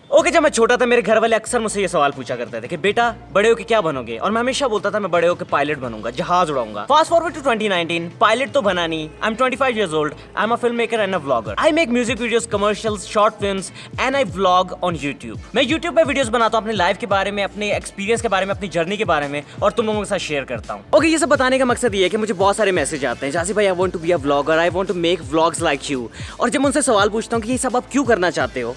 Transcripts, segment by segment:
Okay, जब मैं छोटा था मेरे घर वाले अक्सर मुझसे ये सवाल पूछा करते थे कि बेटा बड़े होके क्या बनोगे, और मैं हमेशा बोलता था मैं बड़े होके पायलट बनूंगा, जहाज उड़ाऊंगा। फास्ट फॉरवर्ड टू 2019, पायलट तो बना नहीं। I am 25 years old, I am a film maker and a vlogger. I make music videos, commercials, short films and I vlog on YouTube. मैं यूट्यूब पे वीडियोस बनाता हूँ अपनी लाइफ के बारे में, अपने एक्सपीरियंस के बारे में, अपनी जर्नी के बारे में, और तुम लोगों के साथ शेयर करता हूँ। ओके, ये सब बताने का मकसद ये है कि मुझे बहुत सारे मैसेज आते हैं, जैसे भाई I want to be a vlogger, I want to make vlogs like you. और जब उनसे सवाल पूछता हूँ कि ये सब आप क्यों करना चाहते हो,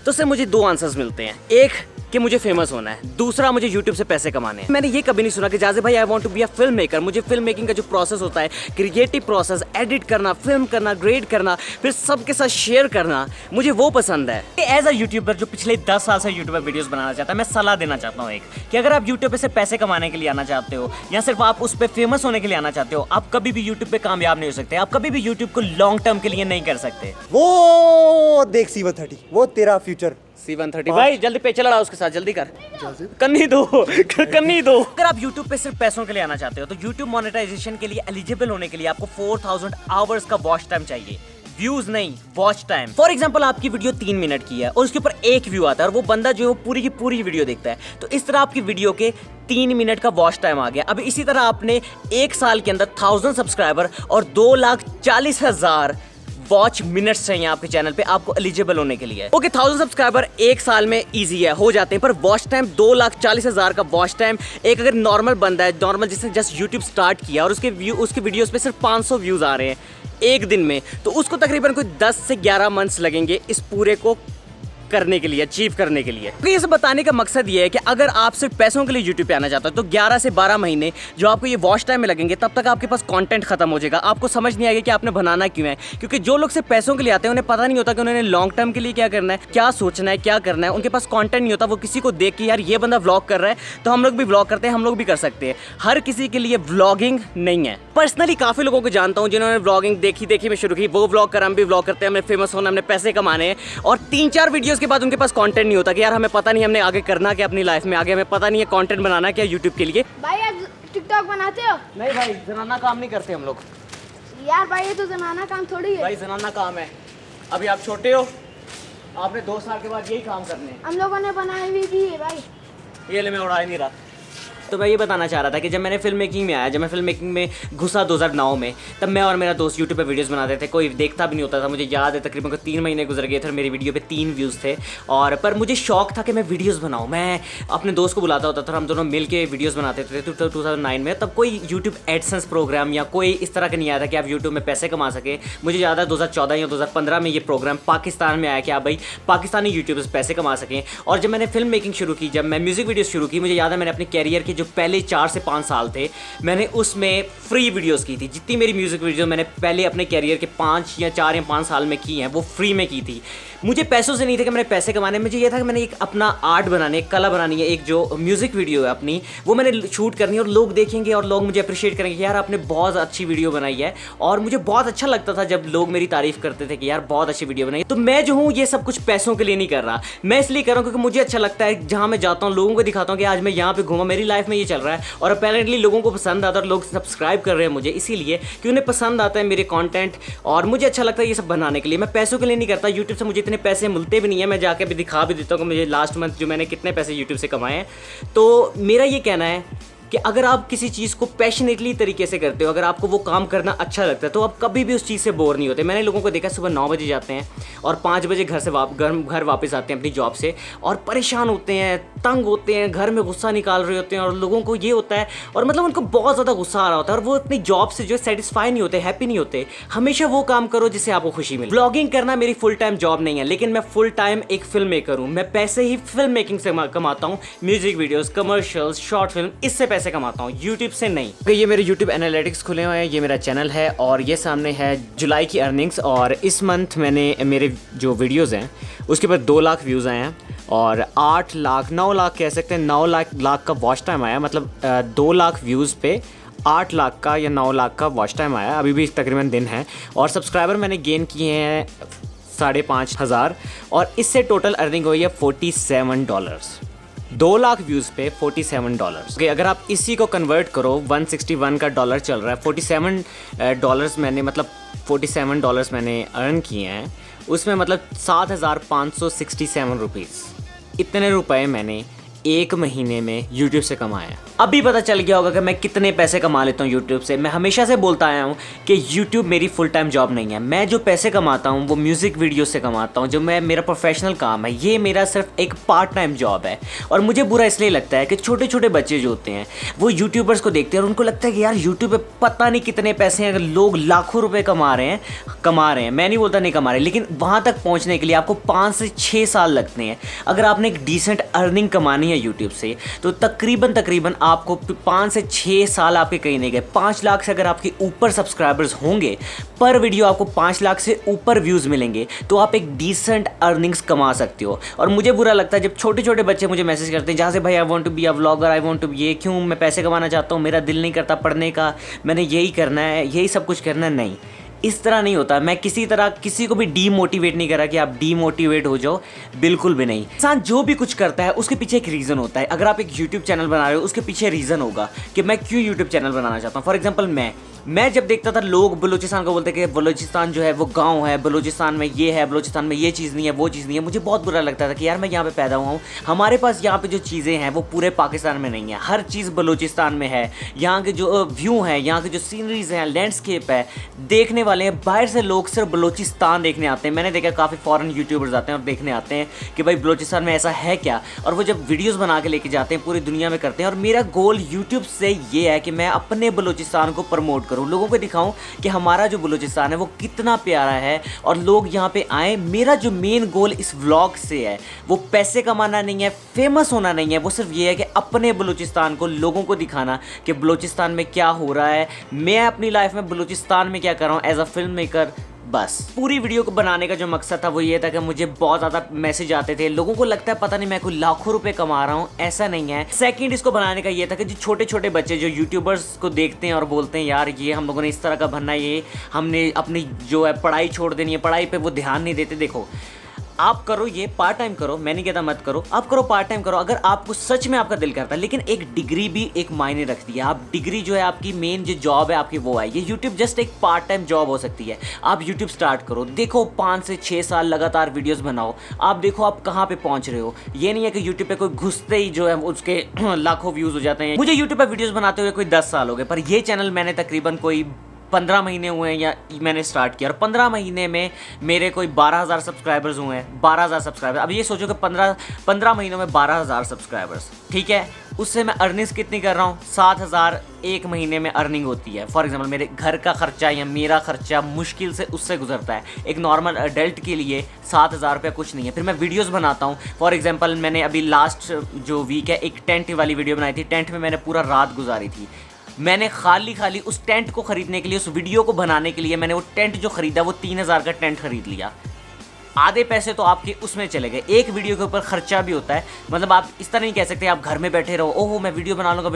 तो सिर्फ मुझे दो आंसर्स मिलते हैं। एक कि मुझे फेमस होना है, दूसरा मुझे YouTube से पैसे कमाने हैं। मैंने ये कभी नहीं सुना कि जाज़िब भाई I want to be a film maker. मुझे फिल्म मेकिंग का जो प्रोसेस होता है, क्रिएटिव प्रोसेस, एडिट करना, फिल्म करना, ग्रेड करना, फिर सबके साथ शेयर करना, मुझे वो पसंद है। एज अ यूट्यूबर जो पिछले 10 साल से यूट्यूब पर वीडियोस बनाना चाहता है, मैं सलाह देना चाहता हूँ एक, कि अगर आप यूट्यूब पे से पैसे कमाने के लिए आना चाहते हो, या सिर्फ आप उस पर फेमस होने के लिए आना चाहते हो, आप कभी भी यूट्यूब पे कामयाब नहीं हो सकते। आप कभी भी यूट्यूब को लॉन्ग टर्म के लिए नहीं कर सकते। वो देख C130, वो तेरा फ्यूचर। C130 भाई जल्दी पे चला, उसके साथ जल्दी कर, करनी दो करनी दो। अगर आप YouTube पे सिर्फ पैसों के लिए आना चाहते हो, तो YouTube मोनेटाइजेशन के लिए एलिजिबल होने के लिए आपको 4000 आवर्स का वॉच टाइम चाहिए, व्यूज नहीं, वॉच टाइम। फॉर एग्जांपल आपकी वीडियो 3 मिनट की है और उसके ऊपर 1 व्यू आता है, और वो बंदा जो है पूरी की पूरी वीडियो देखता है, तो इस तरह आपकी वीडियो के 3 मिनट का वॉच टाइम आ गया। अब इसी तरह आपने 1 साल के अंदर 1000 सब्सक्राइबर और 2,40,000 वॉच मिनट्स चाहिए आपके चैनल पे आपको एलिजिबल होने के लिए। ओके, 1000 सब्सक्राइबर 1 साल में इजी है, हो जाते हैं, पर वॉच टाइम 2,40,000 का वॉच टाइम। एक अगर नॉर्मल बंदा है, नॉर्मल जिसने जस्ट यूट्यूब स्टार्ट किया और उसके वीडियोस पे सिर्फ 500 व्यूज आ रहे हैं एक दिन में, तो उसको तकरीबन कोई 10 से 11 मंथ्स लगेंगे इस पूरे को करने के लिए, अचीव करने के लिए। तो ये सब बताने का मकसद ये है कि अगर आप सिर्फ पैसों के लिए यूट्यूब पे आना चाहते हो, तो 11 से 12 महीने जो आपको ये वॉच टाइम में लगेंगे, तब तक आपके पास कंटेंट खत्म हो जाएगा। आपको समझ नहीं आएगा कि आपने बनाना क्यों है, क्योंकि जो लोग सिर्फ पैसों के लिए आते हैं उन्हें पता नहीं होता कि उन्होंने लॉन्ग टर्म के लिए क्या करना है, क्या सोचना है, क्या करना है। उनके पास कंटेंट नहीं होता, वो किसी को देख के यार ये बंदा व्लॉग कर रहा है तो हम लोग भी व्लॉग करते हैं, हम लोग भी कर सकते हैं। हर किसी के लिए व्लॉगिंग नहीं है। पर्सनली काफी लोगों को जानता हूँ जिन्होंने व्लॉगिंग देखी में शुरू की, वो व्लॉग कर, हम भी व्लॉग करते हैं, हमें फेमस होना, हमने पैसे कमाने हैं, और 3-4 वीडियोस के बाद उनके पास कंटेंट नहीं होता कि यार हमें पता नहीं हमने आगे करना क्या अपनी लाइफ में, आगे हमें पता नहीं है कंटेंट बनाना क्या यूट्यूब के लिए। भाई आप टिकटॉक बनाते हो? नहीं भाई, जनाना काम नहीं करते हम लोग। यार भाई ये तो जनाना काम थोड़ी है। भाई जनाना काम है, अभी आप छोटे हो, आपने 2 साल के बाद यही काम करने हैं। हम लोगों ने बनाई हुई भी है भाई। ये ले, मैं उड़ा ही नहीं रहा। तो मैं ये बताना चाह रहा था कि जब मैंने फिल्म मेकिंग में आया, जब मैं फिल्म मेकिंग में घुसा 2009 में, तब मैं और मेरा दोस्त यूट्यूब पे वीडियोस बनाते थे, कोई देखता भी नहीं होता था। मुझे याद है तकरीबन 3 महीने गुजर गए थे और मेरी वीडियो पे 3 व्यूज़ थे, और पर मुझे शौक था कि मैं वीडियोस बनाऊं। मैं अपने दोस्त को बुलाता होता था, हम दोनों मिल के वीडियोज़ बनाते थे। 2009 में तब कोई यूट्यूब एडसेंस प्रोग्राम या कोई इस तरह का नहीं आया था कि आप यूट्यूब में पैसे कमा सके। मुझे याद है 2014 या 2015 में ये प्रोग्राम पाकिस्तान में आया कि आप भाई पाकिस्तानी यूट्यूबर्स पैसे कमा सकें। और जब मैंने फिल्म मेकिंग शुरू की, जब मैं म्यूजिक वीडियो शुरू की, मुझे याद है मैंने अपने कैरियर के जो पहले 4 से 5 साल थे, मैंने उसमें फ्री वीडियोस की थी। जितनी मेरी म्यूजिक वीडियो मैंने पहले अपने कैरियर के 5 या 4 या 5 साल में की हैं, वो फ्री में की थी। मुझे पैसों से नहीं था कि मैंने पैसे कमाने, मुझे ये था कि मैंने एक अपना आर्ट बनाने, एक कला बनानी है, एक जो म्यूजिक वीडियो है अपनी, वो मैंने शूट करनी है और लोग देखेंगे और लोग मुझे अप्रिशिएट करेंगे कि यार आपने बहुत अच्छी वीडियो बनाई है। और मुझे बहुत अच्छा लगता था जब लोग मेरी तारीफ करते थे कि यार बहुत अच्छी वीडियो बनाई। तो मैं जो हूँ ये सब कुछ पैसों के लिए नहीं कर रहा, मैं इसलिए कर रहा हूँ क्योंकि मुझे अच्छा लगता है। जहाँ मैं जाता हूँ लोगों को दिखाता हूँ कि आज मैं यहाँ पे घूमा, मेरी लाइफ में ये चल रहा है, और अपेरेंटली लोगों को पसंद आता है और लोग सब्सक्राइब कर रहे हैं मुझे इसीलिए कि उन्हें पसंद आता है मेरे कंटेंट, और मुझे अच्छा लगता है ये सब बनाने के लिए। मैं पैसों के लिए नहीं करता। यूट्यूब से मुझे इतने पैसे मिलते भी नहीं है, मैं जाके भी दिखा भी देता हूँ कि मुझे लास्ट मंथ जो मैंने कितने पैसे यूट्यूब से कमाए हैं। तो मेरा ये कहना है कि अगर आप किसी चीज़ को पैशनेटली तरीके से करते हो, अगर आपको वो काम करना अच्छा लगता है, तो आप कभी भी उस चीज़ से बोर नहीं होते। मैंने लोगों को देखा सुबह 9 बजे जाते हैं और 5 बजे घर वापस आते हैं अपनी जॉब से, और परेशान होते हैं, तंग होते हैं, घर में गुस्सा निकाल रहे होते हैं, और लोगों को ये होता है, और मतलब उनको बहुत ज़्यादा गुस्सा आ रहा होता है, और वो अपनी जॉब से जो सेटिस्फाई नहीं होते, हैप्पी नहीं होते। हमेशा वो काम करो जिससे आपको खुशी मिले। ब्लॉगिंग करना मेरी फुल टाइम जॉब नहीं है, लेकिन मैं फुल टाइम एक फिल्म मेकर हूँ। मैं पैसे ही फिल्म मेकिंग से कमाता हूँ, music videos, commercials, short film, इससे पैसे कमाता हूँ, यूट्यूब से नहीं। तो ये मेरे यूट्यूब एनालिटिक्स खुले हुए हैं, ये मेरा चैनल है, और ये सामने है जुलाई की अर्निंग्स। और इस मंथ मैंने मेरे जो वीडियोज़ हैं उसके ऊपर 2 लाख व्यूज़ आए हैं, और 8 लाख 9 लाख कह सकते हैं, 9 लाख का वॉच टाइम आया। मतलब 2 लाख व्यूज़ पे 8 लाख का या 9 लाख का वॉच टाइम आया। अभी भी तकरीबन दिन है, और सब्सक्राइबर मैंने गेन किए हैं 5,500, और इससे टोटल अर्निंग हुई है $47। 2 लाख व्यूज़ पे $47। ओके, अगर आप इसी को कन्वर्ट करो, 161 का डॉलर चल रहा है, $47 मैंने, मतलब $47 मैंने अर्न किए हैं, उसमें मतलब 7,567 रुपीज़ इतने रुपए मैंने एक महीने में YouTube से कमाया। अभी पता चल गया होगा कि मैं कितने पैसे कमा लेता हूँ YouTube से। मैं हमेशा से बोलता आया हूँ कि YouTube मेरी फुल टाइम जॉब नहीं है। मैं जो पैसे कमाता हूँ वो म्यूज़िक वीडियो से कमाता हूँ, जो मेरा प्रोफेशनल काम है। ये मेरा सिर्फ एक पार्ट टाइम जॉब है। और मुझे बुरा इसलिए लगता है कि छोटे छोटे बच्चे जो होते हैं वो यूट्यूबर्स को देखते हैं और उनको लगता है कि यार यूट्यूब पे पता नहीं कितने पैसे हैं, अगर लोग लाखों रुपये कमा रहे हैं। मैं नहीं बोलता नहीं कमा रहे, लेकिन वहाँ तक पहुँचने के लिए आपको 5 से 6 साल लगते हैं। अगर आपने एक डिसेंट अर्निंग कमानी है यूट्यूब से तो तकरीबन आपको 5 से 6 साल आपके कहीं नहीं गए। 5 लाख से अगर आपके ऊपर सब्सक्राइबर्स होंगे, पर वीडियो आपको 5 लाख से ऊपर व्यूज़ मिलेंगे, तो आप एक डिसेंट अर्निंग्स कमा सकते हो। और मुझे बुरा लगता है जब छोटे छोटे बच्चे मुझे मैसेज करते हैं जहाँ से भाई I want to be a vlogger, I want to be, ये क्यों, मैं पैसे कमाना चाहता हूँ, मेरा दिल नहीं करता पढ़ने का, मैंने यही करना है, यही सब कुछ करना है। नहीं, इस तरह नहीं होता। मैं किसी तरह किसी को भी डीमोटिवेट नहीं करा कि आप डीमोटिवेट हो जाओ, बिल्कुल भी नहीं। इंसान जो भी कुछ करता है उसके पीछे एक रीज़न होता है। अगर आप एक यूट्यूब चैनल बना रहे हो उसके पीछे रीज़न होगा कि मैं क्यों यूट्यूब चैनल बनाना चाहता हूँ। फॉर एग्जांपल मैं जब देखता था लोग बलूचिस्तान को बोलते कि बलूचिस्तान जो है वो गांव है, बलूचिस्तान में ये है, बलूचिस्तान में ये चीज़ नहीं है, वो चीज़ नहीं है, मुझे बहुत बुरा लगता था कि यार मैं यहाँ पे पैदा हुआ हूँ, हमारे पास यहाँ पे जो चीज़ें हैं वो पूरे पाकिस्तान में नहीं है, हर चीज़ बलूचिस्तान में है। यहाँ के जो व्यू हैं, यहाँ के जो सीनरीज हैं, लैंडस्केप है, देखने वाले हैं। बाहर से लोग सिर्फ बलूचिस्तान देखने आते हैं। मैंने देखा काफ़ी फॉरेन यूट्यूबर्स आते हैं और देखने आते हैं कि भाई बलूचिस्तान में ऐसा है क्या, और वो जब वीडियोज़ बना के लेके जाते हैं पूरी दुनिया में करते हैं। और मेरा गोल यूट्यूब से ये है कि मैं अपने बलूचिस्तान को प्रमोट करूँ, लोगों को दिखाऊं कि हमारा जो बलूचिस्तान है वो कितना प्यारा है और लोग यहाँ पे आए। मेरा जो मेन गोल इस व्लॉग से है वो पैसे कमाना नहीं है, फेमस होना नहीं है, वो सिर्फ ये है कि अपने बलूचिस्तान को लोगों को दिखाना कि बलूचिस्तान में क्या हो रहा है, मैं अपनी लाइफ में बलूचिस्तान में क्या कर रहा हूँ एज अ फिल्म मेकर। बस पूरी वीडियो को बनाने का जो मकसद था वो ये था कि मुझे बहुत ज़्यादा मैसेज आते थे, लोगों को लगता है पता नहीं मैं कोई लाखों रुपए कमा रहा हूँ, ऐसा नहीं है। सेकंड इसको बनाने का ये था कि जो छोटे छोटे बच्चे जो यूट्यूबर्स को देखते हैं और बोलते हैं यार ये हम लोगों ने इस तरह का बनना है, ये हमने अपनी जो है पढ़ाई छोड़ देनी है, पढ़ाई पे वो ध्यान नहीं देते। देखो आप करो, ये पार्ट टाइम करो, मैं नहीं कहता मत करो, आप करो पार्ट टाइम करो अगर आपको सच में आपका दिल करता है। लेकिन एक डिग्री भी एक मायने रखती है। आप डिग्री जो है आपकी मेन जो जॉब है आपकी वो है। ये यूट्यूब जस्ट एक पार्ट टाइम जॉब हो सकती है। आप यूट्यूब स्टार्ट करो, देखो 5 से 6 साल लगातार वीडियोस बनाओ, आप देखो आप कहाँ पे पहुँच रहे हो। ये नहीं है कि यूट्यूब पे कोई घुसते ही जो है उसके लाखों व्यूज़ हो जाते हैं। मुझे यूट्यूब पर वीडियोज़ बनाते हुए कोई 10 साल हो गए, पर ये चैनल मैंने तकरीबन कोई 15 महीने हुए हैं या मैंने स्टार्ट किया, और 15 महीने में मेरे कोई 12,000 सब्सक्राइबर्स हुए हैं। 12,000 सब्सक्राइबर, अब ये सोचो कि 15 महीनों में 12,000 सब्सक्राइबर्स, ठीक है। उससे मैं अर्निंग्स कितनी कर रहा हूँ, 7,000 एक महीने में अर्निंग होती है। फॉर एग्जांपल मेरे घर का खर्चा या मेरा खर्चा मुश्किल से उससे गुजरता है। एक नॉर्मल अडल्ट के लिए 7,000 रुपये कुछ नहीं है। फिर मैं वीडियोस बनाता हूँ। फॉर एग्जांपल मैंने अभी लास्ट जो वीक है एक टेंट वाली वीडियो बनाई थी। टेंट में मैंने पूरा रात गुजारी थी। मैंने खाली उस टेंट को ख़रीदने के लिए, उस वीडियो को बनाने के लिए मैंने वो टेंट जो ख़रीदा वो 3,000 का टेंट ख़रीद लिया। आधे पैसे तो आपके उसमें चले गए। एक वीडियो के ऊपर खर्चा भी होता है। मतलब आप इस तरह नहीं कह सकते आप घर में बैठे रहो, ओहो मैं वीडियो बना लूँगा,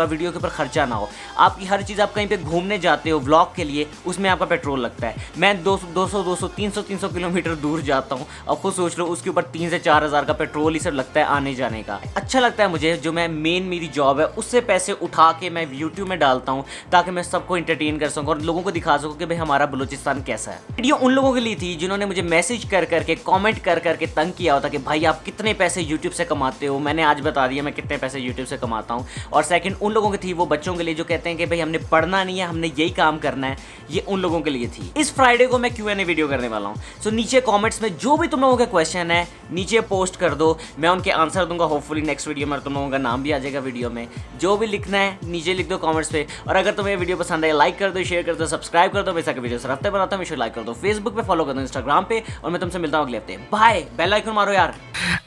वीडियो के ऊपर खर्चा ना हो। आपकी हर चीज़, आप कहीं पे घूमने जाते हो व्लॉग के लिए, उसमें आपका पेट्रोल लगता है। मैं 200 300 किलोमीटर दूर जाता हूँ और खुद सोच लो उसके ऊपर 3 से 4 हज़ार का पेट्रोल ही सब लगता है आने जाने का। अच्छा लगता है मुझे, जो मैं मेरी जॉब है उससे पैसे उठा के मैं यूट्यूब में डालता हूँ ताकि मैं सबको इंटरटेन कर सकूँ और लोगों को दिखा सकूँ कि भाई हमारा बलूचिस्तान कैसा है। वीडियो उन लोगों के लिए थी जिन्होंने मुझे मैसेज करके कमेंट करके तंग किया होता कि भाई आप कितने पैसे यूट्यूब से कमाते हो। मैंने आज बता दिया मैं कितने पैसे यूट्यूब से कमाता हूँ। और सेकंड उन लोगों की थी, वो बच्चों के लिए जो कहते हैं कि भाई हमने पढ़ना नहीं है, हमने यही काम करना है, ये उन लोगों के लिए थी। इस फ्राइडे को मैं Q&A वीडियो करने वाला हूँ। सो नीचे कॉमेंट्स में जो भी तुम लोगों के क्वेश्चन है नीचे पोस्ट कर दो, मैं उनके आंसर दूंगा। होपफुली नेक्स्ट वीडियो में तुम लोगों का नाम भी आ जाएगा वीडियो में। जो भी लिखना है नीचे लिख दो कॉमेंट्स पे। और अगर तुम्हें वीडियो पसंद आए लाइक कर दो, शेयर कर दो, सब्सक्राइब कर दो। वैसा कि वीडियो हफ्ते बनाता हूँ, मैं लाइक कर दो, फेसबुक पे फॉलो कर दो, इंस्टाग्राम पे। और मैं तुमसे मिलता हूँ अगले हफ्ते। बाय। बेल आइकन मारो यार।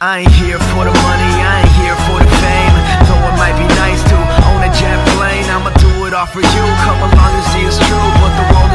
I ain't here for the money, I ain't here for the fame. Though it might be nice to own a jet plane, I'ma do it all for you. Come along and see it's true, but the road